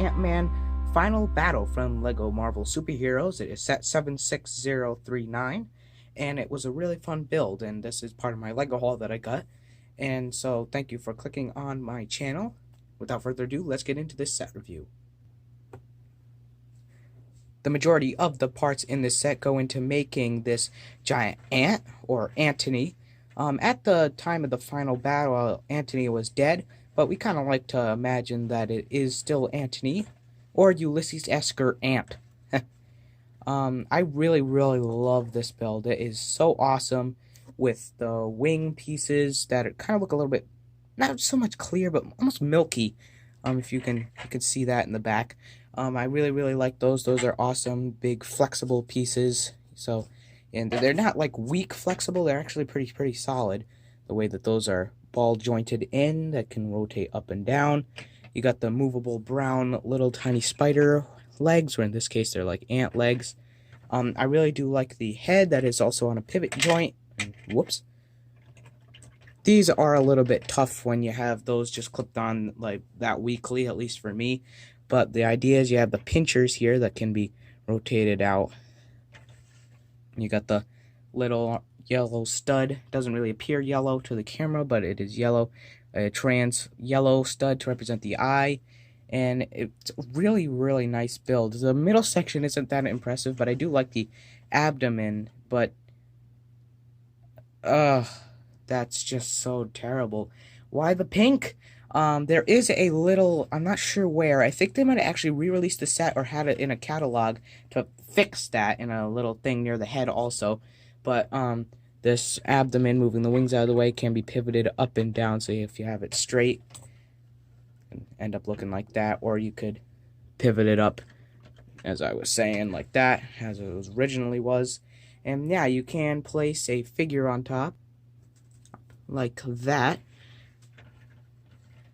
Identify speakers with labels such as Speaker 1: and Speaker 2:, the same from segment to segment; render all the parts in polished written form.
Speaker 1: Antman Final Battle from LEGO Marvel Superheroes. It is set 76039, and it was a really fun build, and this is part of my LEGO haul that I got. And so thank you for clicking on my channel. Without further ado, let's get into this set review. The majority of the parts in this set go into making this giant ant, or Antony. At the time of the final battle, Antony was dead, but we kind of like to imagine that it is still Antony, or Ulysses Esker Ant. I really love this build. It is so awesome with the wing pieces that kind of look a little bit, not so much clear, but almost milky. If you can see that in the back. I really like those. Those are awesome, big, flexible pieces. So, and they're not like weak flexible. They're actually pretty solid. The way that those are ball jointed in, that can rotate up and down. You got the movable brown little tiny spider legs, or in this case, they're like ant legs. I really do like the head that is also on a pivot joint. Whoops. These are a little bit tough when you have those just clipped on like that weakly, at least for me. But the idea is you have the pinchers here that can be rotated out. You got the little yellow stud. Doesn't really appear yellow to the camera, but it is yellow. A trans yellow stud to represent the eye. And it's a really nice build. The middle section isn't that impressive, but I do like the abdomen. But, that's just so terrible. Why the pink? There is a little, I'm not sure where, I think they might have actually re-released the set or had it in a catalog to fix that in a little thing near the head also. But, this abdomen, moving the wings out of the way, can be pivoted up and down, so if you have it straight, and end up looking like that, or you could pivot it up, as I was saying, like that, as it originally was. And yeah, you can place a figure on top, like that.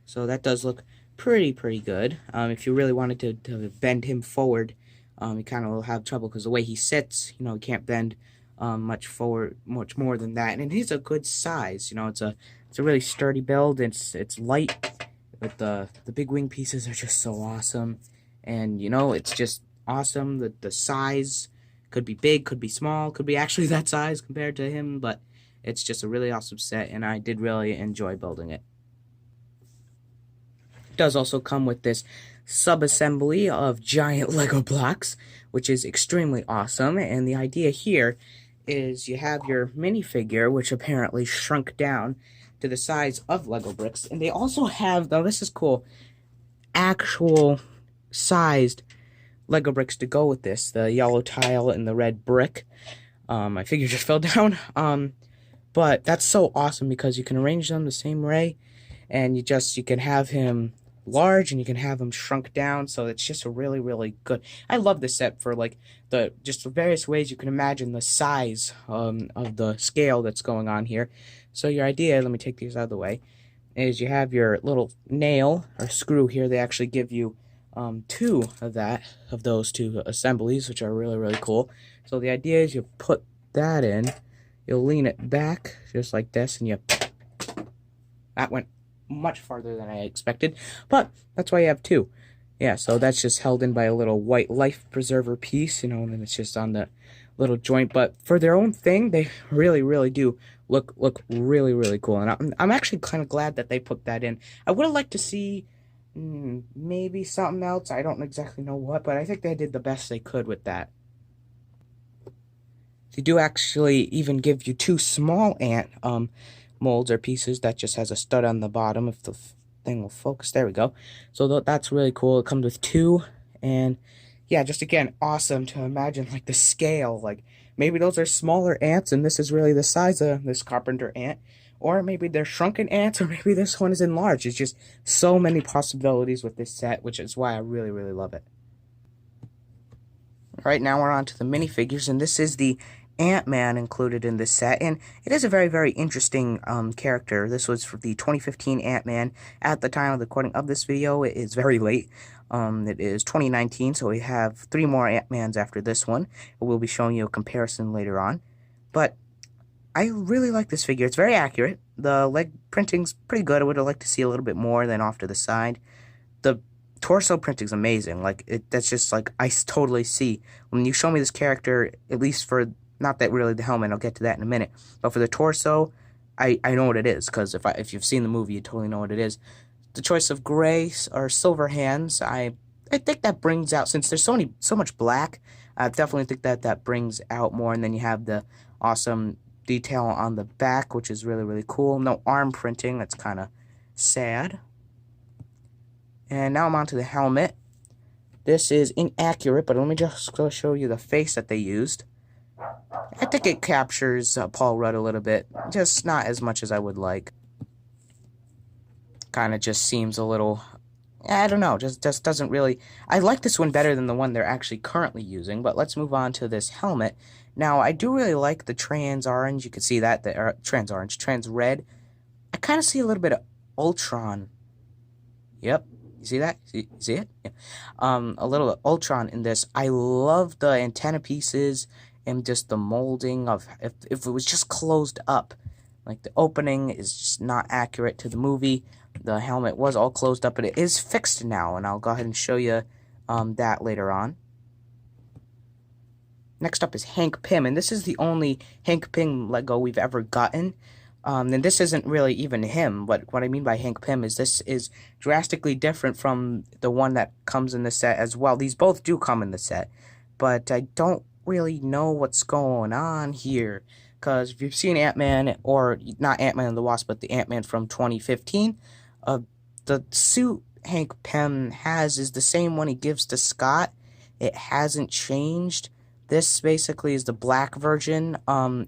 Speaker 1: So that does look pretty good. If you really wanted to bend him forward, you kind of will have trouble because the way he sits, you can't bend much more than that. And it is a good size. It's a really sturdy build. It's light, but the big wing pieces are just so awesome. And it's just awesome. The size could be big, could be small, could be actually that size compared to him, but it's just a really awesome set, and I did really enjoy building it. It does also come with this sub-assembly of giant Lego blocks, which is extremely awesome, and the idea here is you have your minifigure, which apparently shrunk down to the size of Lego bricks, and they also have, though this is cool, actual sized Lego bricks to go with this, the yellow tile and the red brick. My figure just fell down. But that's so awesome because you can arrange them the same way, and you can have him large and you can have him shrunk down, so it's just a really good. I love this set for like the various ways you can imagine the size of the scale that's going on here. So your idea, let me take these out of the way, is you have your little nail or screw here. They actually give you two of those two assemblies, which are really cool. So the idea is you put that in. You'll lean it back, just like this, and that went much farther than I expected, but that's why you have two. Yeah, so that's just held in by a little white life preserver piece, and then it's just on the little joint, but for their own thing, they really do look really cool, and I'm actually kind of glad that they put that in. I would have liked to see maybe something else. I don't exactly know what, but I think they did the best they could with that. They do actually even give you two small ant molds or pieces that just has a stud on the bottom. If the thing will focus, there we go. So that's really cool. It comes with two, and yeah, just again, awesome to imagine like the scale. Like maybe those are smaller ants, and this is really the size of this carpenter ant, or maybe they're shrunken ants, or maybe this one is enlarged. It's just so many possibilities with this set, which is why I really love it. Right now we're on to the minifigures, and this is the Antman included in this set, and it is a very interesting character. This was for the 2015 Antman. At the time of the recording of this video, it is very late. It is 2019, so we have 3 more Antmans after this one. We'll be showing you a comparison later on. But I really like this figure. It's very accurate. The leg printing's pretty good. I would have liked to see a little bit more than off to the side. The torso printing's amazing. Like, that's just like, totally see. When you show me this character, at least for, not that really the helmet, I'll get to that in a minute, but for the torso, I know what it is, because if you've seen the movie, you totally know what it is. The choice of gray or silver hands, I think that brings out, since there's so much black, I definitely think that brings out more. And then you have the awesome detail on the back, which is really, really cool. No arm printing, that's kind of sad. And now I'm onto the helmet. This is inaccurate, but let me just go show you the face that they used. I think it captures Paul Rudd a little bit, just not as much as I would like. Kind of just seems a little, I don't know, just doesn't really. I like this one better than the one they're actually currently using, but let's move on to this helmet. Now, I do really like the trans orange. You can see that, the trans orange, trans red. I kind of see a little bit of Ultron. Yep. You see that? See it? Yeah. A little Ultron in this. I love the antenna pieces and just the molding of, if it was just closed up. Like, the opening is just not accurate to the movie. The helmet was all closed up, but it is fixed now, and I'll go ahead and show you that later on. Next up is Hank Pym, and this is the only Hank Pym Lego we've ever gotten. And this isn't really even him, but what I mean by Hank Pym is this is drastically different from the one that comes in the set as well. These both do come in the set, but I don't really know what's going on here. Because if you've seen Antman, or not Antman and the Wasp, but the Antman from 2015, the suit Hank Pym has is the same one he gives to Scott. It hasn't changed. This basically is the black version.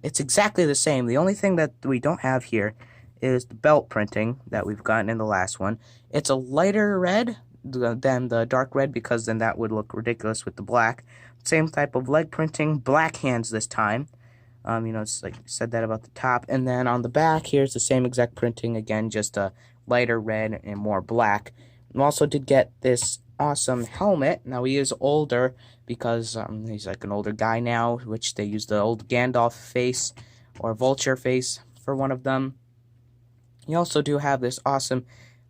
Speaker 1: It's exactly the same. The only thing that we don't have here is the belt printing that we've gotten in the last one. It's a lighter red than the dark red, because then that would look ridiculous with the black. Same type of leg printing, black hands this time. It's like I said that about the top. And then on the back, here's the same exact printing again, just a lighter red and more black. We also did get this awesome helmet. Now, he is older because he's like an older guy now, which they use the old Gandalf face or Vulture face for one of them. You also do have this awesome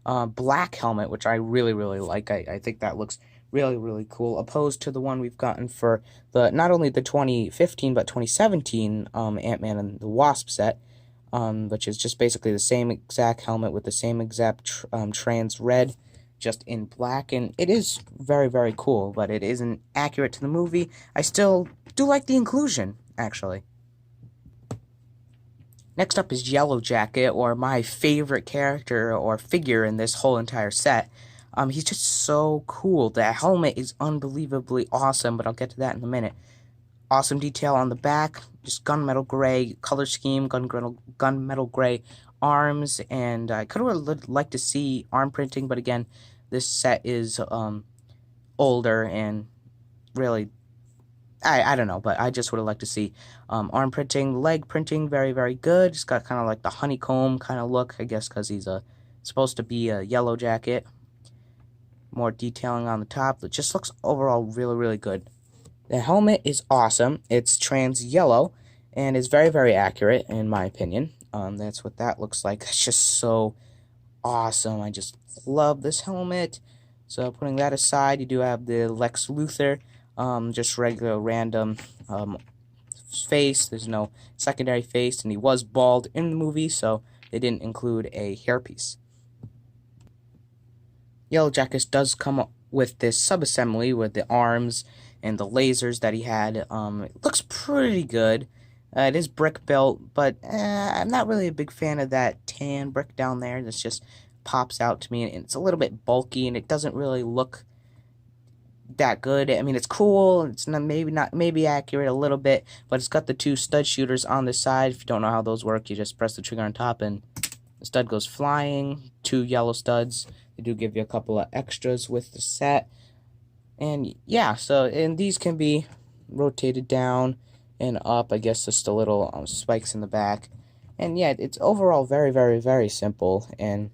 Speaker 1: black helmet, which I really, really like. I think that looks really, really cool, opposed to the one we've gotten for the not only the 2015 but 2017 Ant-Man and the Wasp set, which is just basically the same exact helmet with the same exact trans red, just in black, and it is very, very cool, but it isn't accurate to the movie. I still do like the inclusion, actually. Next up is Yellow Jacket, or my favorite character or figure in this whole entire set. He's just so cool. The helmet is unbelievably awesome, but I'll get to that in a minute. Awesome detail on the back, just gunmetal gray color scheme, gunmetal gray arms, and I could have liked to see arm printing, but again, this set is older and really, I don't know, but I just would have liked to see arm printing, leg printing, very, very good. It's got kind of like the honeycomb kind of look, I guess, because he's supposed to be a Yellow Jacket. More detailing on the top. It just looks overall really, really good. The helmet is awesome. It's trans yellow and is very, very accurate in my opinion. That's what that looks like. It's just so awesome. I just love this helmet. So putting that aside, you do have the Lex Luthor, just regular random face. There's no secondary face, and he was bald in the movie, so they didn't include a hairpiece. Yellow Jacket does come up with this sub-assembly with the arms and the lasers that he had. It looks pretty good. It is brick built, but I'm not really a big fan of that tan brick down there. This just pops out to me, and it's a little bit bulky, and it doesn't really look that good. I mean, it's cool. It's maybe accurate a little bit, but it's got the two stud shooters on the side. If you don't know how those work, you just press the trigger on top, and the stud goes flying. Two yellow studs. They do give you a couple of extras with the set. And yeah, and these can be rotated down and up. I guess just a little spikes in the back. And yeah, it's overall very, very, very simple. And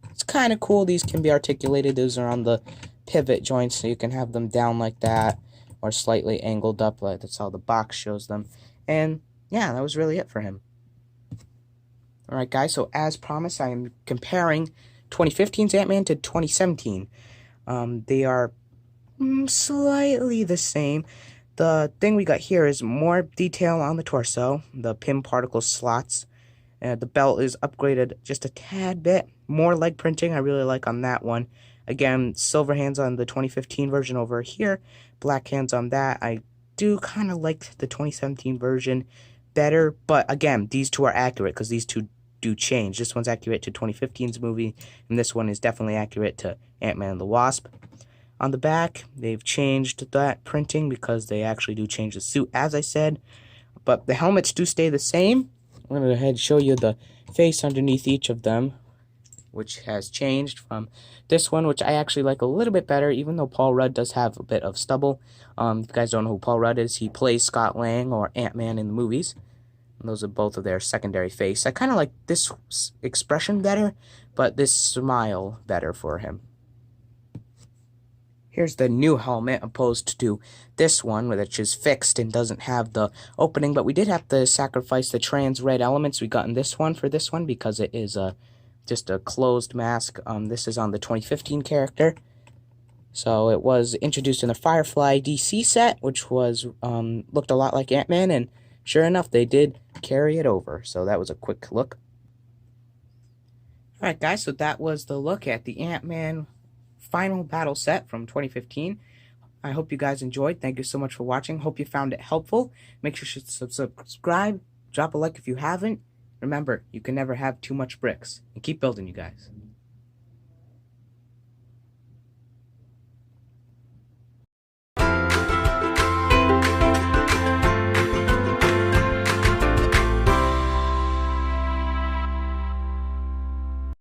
Speaker 1: it's kind of cool. These can be articulated. Those are on the pivot joints, so you can have them down like that or slightly angled up. Like that's how the box shows them. And yeah, that was really it for him. Alright guys, so as promised, I am comparing 2015's Ant-Man to 2017. They are slightly the same. The thing we got here is more detail on the torso, the pin particle slots. The belt is upgraded just a tad bit. More leg printing I really like on that one. Again, silver hands on the 2015 version over here, black hands on that. I do kind of like the 2017 version better, but again, these two are accurate because these two do change. This one's accurate to 2015's movie, and this one is definitely accurate to Ant-Man and the Wasp. On the back, they've changed that printing because they actually do change the suit, as I said, but the helmets do stay the same. I'm going to go ahead and show you the face underneath each of them, which has changed from this one, which I actually like a little bit better, even though Paul Rudd does have a bit of stubble. If you guys don't know who Paul Rudd is, he plays Scott Lang or Ant-Man in the movies. And those are both of their secondary face. I kind of like this expression better, but this smile better for him. Here's the new helmet opposed to this one, which is fixed and doesn't have the opening, but we did have to sacrifice the trans red elements we got in this one for this one because it is just a closed mask. This is on the 2015 character. So it was introduced in the Firefly DC set, which was looked a lot like Ant-Man, and sure enough, they did carry it over. So that was a quick look. Alright guys, so that was the look at the Ant-Man final battle set from 2015. I hope you guys enjoyed. Thank you so much for watching. Hope you found it helpful. Make sure you subscribe. Drop a like if you haven't. Remember, you can never have too much bricks. And keep building, you guys.